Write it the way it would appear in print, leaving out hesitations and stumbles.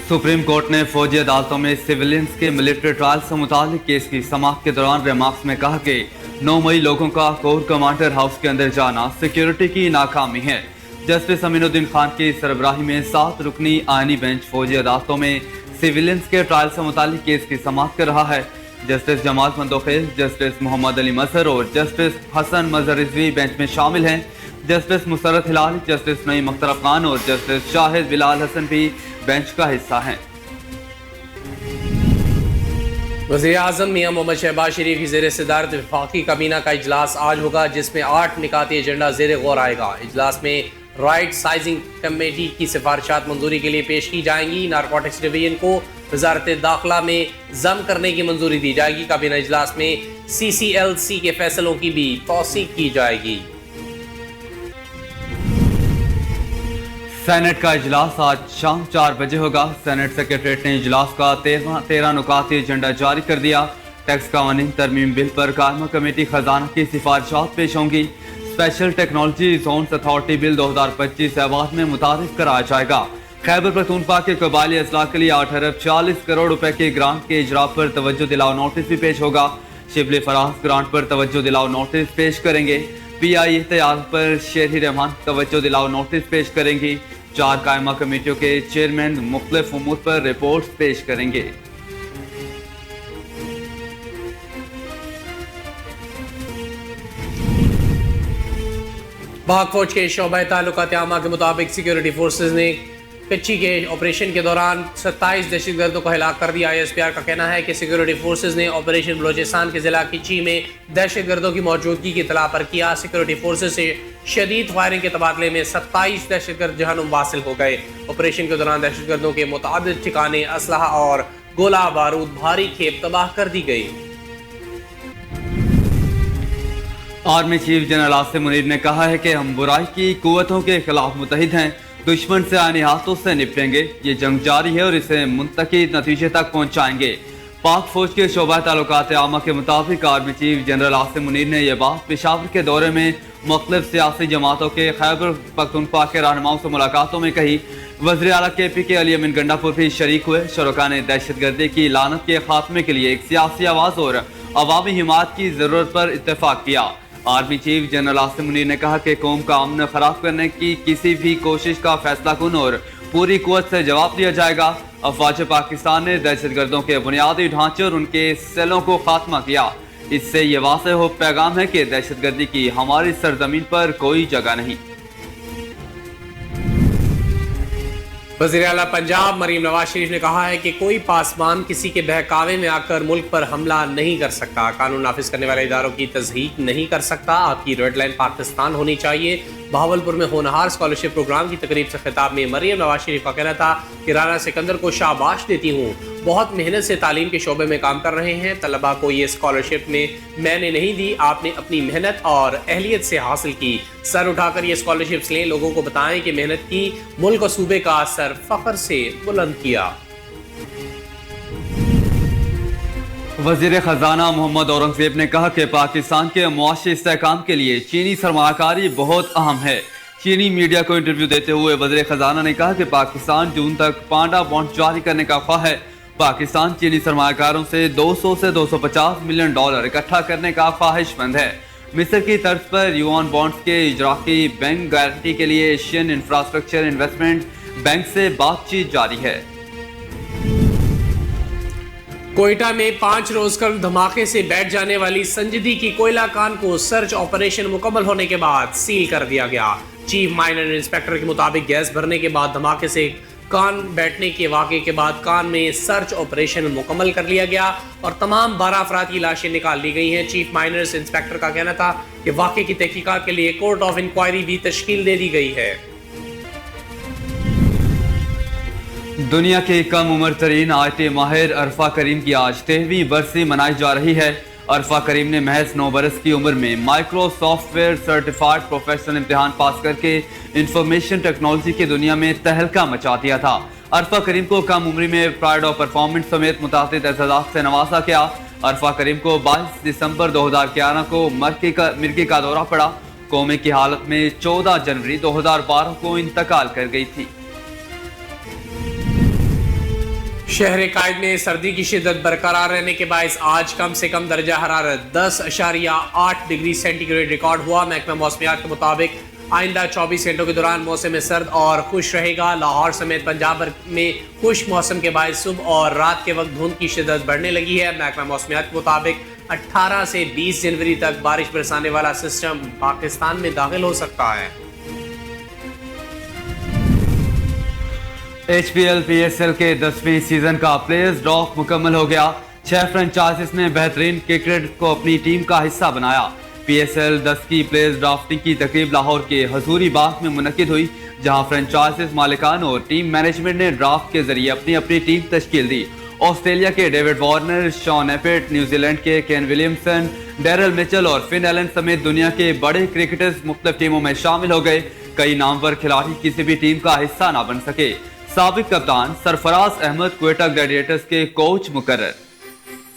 Supreme court ने फौजी अदालतों में सिविलियंस के मिलिट्री ट्रायल से मुतालिक केस की समाअत के दौरान रिमार्क्स में कहा कि 9 मई लोगों का कोर कमांडर हाउस के अंदर जाना सिक्योरिटी की नाकामी है। जस्टिस अमीनुद्दीन खान की सरबराही में 7 रुकनी आईनी बेंच फौजी अदालतों में सिविलियंस के ट्रायल से मुतालिक केस की समाअत कर रहा है। जस्टिस जमाल मंदोखेज, जस्टिस मोहम्मद अली मजहर और जस्टिस हसन मजहर रिजवी बेंच में शामिल हैं। जस्टिस मुसरत हिलाल, जस्टिस नईम अख्तर अफगान और जस्टिस शाहिद बिलाल हसन भी बेंच का हिस्सा हैं। वज़ीर-ए-आज़म मियां मोहम्मद शहबाज शरीफ की ज़ेर सदारत वफाकी काबीना का इजलास आज होगा, जिसमें 8 निकाती एजेंडा ज़ेर गौर आएगा। इजलास में राइट साइजिंग कमेटी की सिफारिशात मंजूरी के लिए पेश की जाएंगी। नारकोटिक्स डिवीजन को वजारत दाखिला में जम करने की मंजूरी दी जाएगी। काबीना इजलास में CCLC के फैसलों की भी तौसीक की जाएगी। सेनेट का इजलास आज शाम 4 बजे होगा। सेनेट सेक्रेटरीट ने इजलास का 13 नुकाती एजेंडा जारी कर दिया। टैक्स कानून तरमीम बिल पर कायमा कमेटी खजाना की सिफारिशात पेश होंगी। Special technology zones authority bill 2025 ऐवान में मुतारिफ कराया जाएगा। खैबर पख्तूनख्वा के कबायली अजला के लिए 8 अरब 40 करोड़ रुपए के ग्रांट के इजरा पर तवज्जो दिलाओ नोटिस भी पेश होगा। शिबली फराज ग्रांट पर तवज्जो दिलाओ नोटिस पेश करेंगे। PI इख्तियार पर शेरी रहमान तवज्जो दिलाओ नोटिस पेश करेंगी। 4 कायमा कमेटियों के चेयरमैन मुख्तलिफ उमूर पर रिपोर्ट्स पेश करेंगे। पाक फौज के शोबा ताल्लुकात आमा के मुताबिक सिक्योरिटी फोर्सेज ने कच्ची के ऑपरेशन के दौरान 27 दहशतगर्दों को हिलाक कर दिया। ISPR का कहना है कि सिक्योरिटी फोर्सेज ने ऑपरेशन बलोचिस्तान के जिला किची में दहशतगर्दों की मौजूदगी की इतला पर किया। सिक्योरिटी फोर्सेज से शदीद फायरिंग के तबादले में 27 दहशतगर्द जहनुम हासिल हो गए। ऑपरेशन के दौरान दहशतगर्दों के मुताबिक ठिकाने, असलहा और गोला बारूद भारी खेप तबाह कर दी गई। Army chief general Asim Munir ने कहा है कि हम बुराई की कुव्वतों के खिलाफ मुतहिद हैं, दुश्मन से आने हाथों से निपटेंगे। ये जंग जारी है और इसे मुंतकी नतीजे तक पहुंचाएंगे। पाक फौज के शोबा ताल्लुकात आमा के मुताबिक army chief general Asim Munir ने यह बात पेशावर के दौरे में मुख्तलिफ सियासी जमातों के खैबर पख्तूनख्वा के रहनुमाओं से मुलाकातों में कही। वज़ीर आला KPK अली अमीन गंडापुर भी शरीक हुए। शरका ने दहशतगर्दी की लानत के खात्मे के लिए एक सियासी आवाज़ और अवामी हिमायत की ज़रूरत पर इत्तेफाक किया। Army chief general Asim Munir ने कहा कि कौम का अमन खराब करने की किसी भी कोशिश का फैसला कुन और पूरी कुव्वत से जवाब दिया जाएगा। अफवाज पाकिस्तान ने दहशतगर्दों के बुनियादी ढांचे और उनके सेलों को खात्मा किया। इससे ये वाज़ेह हो पैगाम है कि दहशतगर्दी की हमारी सरजमीन पर कोई जगह नहीं। वज़ीर आला पंजाब मरीम नवाज शरीफ ने कहा है कि कोई पासबान किसी के बहकावे में आकर मुल्क पर हमला नहीं कर सकता, कानून नाफिज करने वाले इदारों की तज़हीक नहीं कर सकता। आपकी रेड लाइन पाकिस्तान होनी चाहिए। बहावलपुर में होनहार स्कॉलरशिप प्रोग्राम की तकरीब से खिताब में मरीम नवाज शरीफ का कहना था कि राना सिकंदर को शाबाश देती हूँ, बहुत मेहनत से तालीम के शोबे में काम कर रहे हैं। तलबा को ये स्कॉलरशिप में मैंने नहीं दी, आपने अपनी मेहनत और अहलियत से हासिल की। सर उठाकर ये स्कॉलरशिप्स लें, लोगों को बताएं कि मेहनत की, मुल्क और सूबे का सर फख्र से बुलंद किया। वज़ीर ख़जाना मोहम्मद औरंगज़ेब ने कहा कि पाकिस्तान के मुआशी इस्तेहकाम के लिए चीनी सरमाकारी बहुत अहम है। चीनी मीडिया को इंटरव्यू देते हुए वज़ीर ख़जाना ने कहा कि पाकिस्तान जून तक पांडा बॉन्ड जारी करने का ख्वाह है। पाकिस्तान चीनी सरमाकारों से 200 से 250 मिलियन डॉलर इकट्ठा करने का ख्वाहिशमंद है। मिस्र की तर्ज पर युआन बॉन्ड्स के इजरा की बैंक गारंटी के लिए एशियन इंफ्रास्ट्रक्चर इन्वेस्टमेंट बैंक से बातचीत जारी है। कोयटा में 5 रोज कल धमाके से बैठ जाने वाली संजीदी की कोयला कान को सर्च ऑपरेशन मुकम्मल होने के बाद सील कर दिया गया। चीफ माइनर इंस्पेक्टर के मुताबिक गैस भरने के बाद धमाके से कान बैठने के वाक़े के बाद कान में सर्च ऑपरेशन मुकम्मल कर लिया गया और तमाम 12 अफराद की लाशें निकाल ली गई हैं। चीफ माइनर्स इंस्पेक्टर का कहना था कि वाक़े की तहकीकात के लिए कोर्ट ऑफ इंक्वायरी भी तश्कील दे दी गई है। दुनिया के कम उम्र तरीन IT माहिर अरफा करीम की आज 13वीं बरसी मनाई जा रही है। अरफा करीम ने महज 9 बरस की उम्र में माइक्रो सॉफ्टवेयर सर्टिफाइड प्रोफेशनल इम्तिहान पास करके इंफॉर्मेशन टेक्नोलॉजी की दुनिया में तहलका मचा दिया था। अरफा करीम को कम उम्र में प्राइड ऑफ परफॉर्मेंस समेत मुताबिक एजाज़ात से नवाजा गया। अरफा करीम को 22 दिसंबर 2011 को मिर्गी का दौरा पड़ा। कोमे की हालत में 14 जनवरी 2012 को इंतकाल कर गई थी। شہر قائد میں سردی کی شدت برقرار رہنے کے باعث آج کم سے کم درجہ حرارت 10.8 ڈگری سینٹی گریڈ ریکارڈ ہوا۔ محکمہ موسمیات کے مطابق آئندہ 24 گھنٹوں کے دوران موسم سرد اور خشک رہے گا۔ لاہور سمیت پنجاب میں خشک موسم کے باعث صبح اور رات کے وقت دھند کی شدت بڑھنے لگی ہے۔ محکمہ موسمیات کے مطابق 18 سے 20 جنوری تک بارش برسانے والا سسٹم پاکستان میں داخل ہو سکتا ہے۔ H P L P S L کے 10ویں سیزن کا پلیئرز ڈراپ مکمل ہو گیا۔ 6 فرنچائزز نے بہترین کرکٹرز کو اپنی ٹیم کا حصہ بنایا۔ پی ایس ایل 10 کی پلیئرز ڈرافٹنگ کی تقریب لاہور کے حضوری باغ میں منعقد ہوئی، جہاں فرنچائزز مالکان اور ٹیم مینجمنٹ نے ڈرافٹ کے ذریعے اپنی اپنی ٹیم تشکیل دی۔ آسٹریلیا کے ڈیوڈ وارنر، شان ایپٹ، نیوزی لینڈ کے کین ولیمسن، ڈیرل میچل اور فن ایلن سمیت دنیا کے بڑے کرکٹرز مختلف ٹیموں میں شامل ہو گئے۔ کئی نامور کھلاڑی کسی بھی ٹیم کا حصہ نہ بن سکے۔ سابق کپتان سرفراز احمد کوئٹہ گلیڈیٹرز کے کوچ مقرر۔